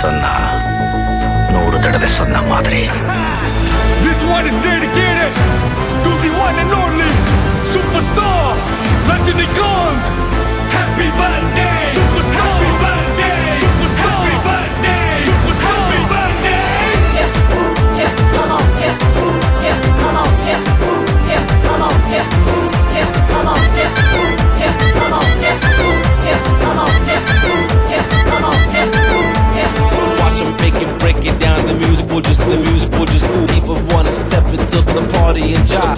சொன்னா 100 தடவை சொன்ன மாதிரி. This one is dedicated to the one and only superstar Rajinikanth. Happy birthday, superstar. Happy birthday, superstar. Happy birthday, superstar. Happy birthday. Yeah, come on, yeah, come on, yeah, come on, yeah, come on, yeah, come on, yeah, come on, yeah. Watch them break it down. The music will just move. People wanna step into the party and jive.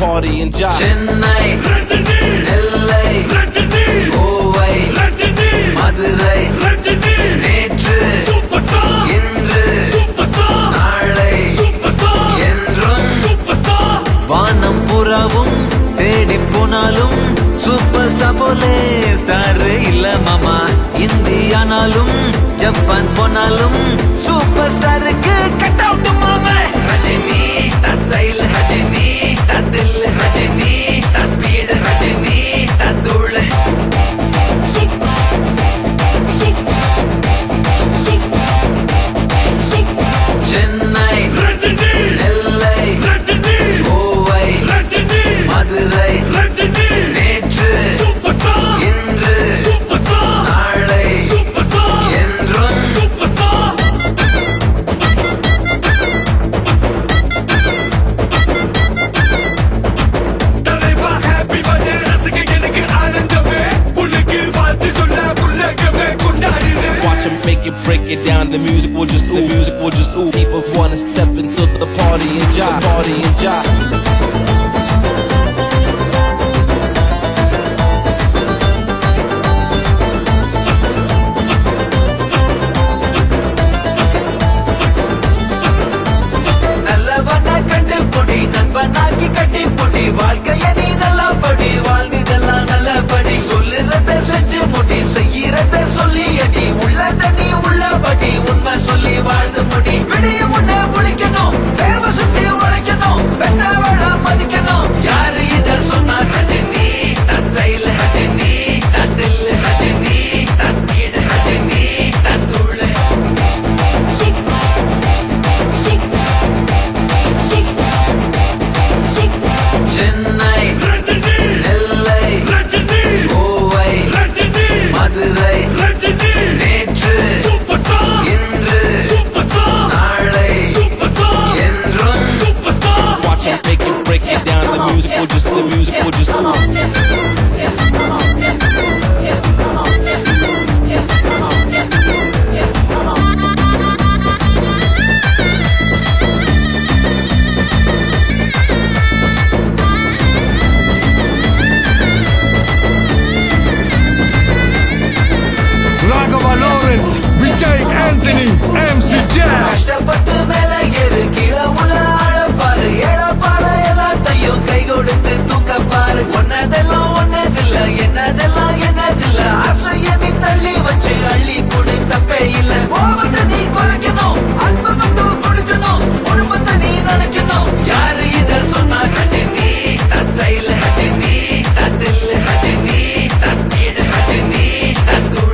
Chennai, Rajini, LA, Rajini, Kovai, Rajini, Madurai, Rajini, Netru, superstar, Indru, superstar, Naalai, superstar, Endrum, superstar. வானம் புறாவும் தேடி போனாலும் super star போலே star இல்ல மாமா. இந்தியானாலும் Japan போனாலும் super ஸ்டாருக்கு cut out மாமா. ரஜினி தா ஸ்டைல், ரஜினி தா தில், ரஜினி தா ஸ்பீட், ரஜினி தா தூள். Chennai, Rajini, LA, Rajini, Kovai, Rajini, Madurai, Rajini, நேற்று, superstar, இன்று, superstar, நாளை, superstar, என்றும் superstar. தலைவா happy birthday ரசிக எனக்கு ஆனந்தமே உனக்கு வாழ்த்து சொல்ல உலகமே கொண்டாடுது. Watch them break it down. The music will just ooh. People wanna step into the party and jive. நல்லவனா கண்டு பொடி, நண்பனாக்கி கட்டி பொடி, வாழ்க்கைய நீ நல்லா படி, வாழ்ந்திடலாம் நல்லபடி. சொல்லுறத செஞ்சு முடி, செய்யறத சொல்லி அடி, உள்ளத நீ உள்ளபடி, உண்மை சொல்லி வாழ்ந்து முடி. விடிய முன்ன முழிக்கணும், தேவை சுத்தி உழைக்கணும், பெற்றவள மதிக்கணும். யாரு இத சொன்னா? ரஜினி தா ஸ்டைல், ரஜினி தா தில், ரஜினி தா ஸ்பீட், ரஜினி தா தூள். Chennai, Rajini, LA, Rajini, Kovai, Rajini, Madurai, Rajini, நேற்று, superstar, இன்று, superstar, நாளை, superstar, என்றும் superstar. Watch them break it down. The music will just ooh. Raghava Lawrence, Vijay Anthony, MC Jazz. கஷ்டப்பட்டு மேல ஏறு, கீழே உள்ள ஆழப்பாரு, ஏழப்பாற எல்லாத்தையும் கை கொடுத்து தூக்கப்பாரு. ஒன்னதெல்லாம் ஒன்னதில்ல, என்னதெல்லாம் என்னதில்ல, ஆசைய நீ தள்ளி வச்சு அள்ளி கொடு, தப்பே இல்ல. கோபத்தை நீ குறைக்கணும், அன்பை மட்டும் கொடுக்கணும், குடும்பத்தை நீ நினைக்கணும். யாரு இத சொன்னா? ரஜினி தா ஸ்டைல், ரஜினி தா தில், ரஜினி தா ஸ்பீட், ரஜினி தா தூள்.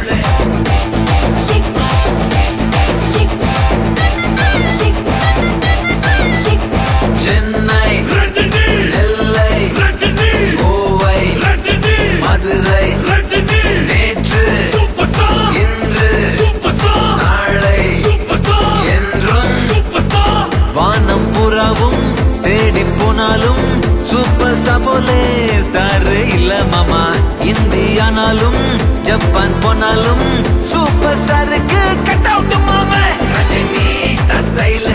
Chennai, Rajini, LA, Rajini, Kovai, Rajini, Madurai, Rajini, நேற்று, superstar, இன்று, superstar, நாளை, superstar, என்றும் superstar. வானம் புறாவும் தேடி போனாலும் சூப்பர் ஸ்டார் போலே ஸ்டார் இல்ல மாமா. இந்தியானாலும் ஜப்பான் போனாலும் சூப்பர் ஸ்டாருக்கு கட் அவுட் மாமா. ரஜினி தா ஸ்டைல்,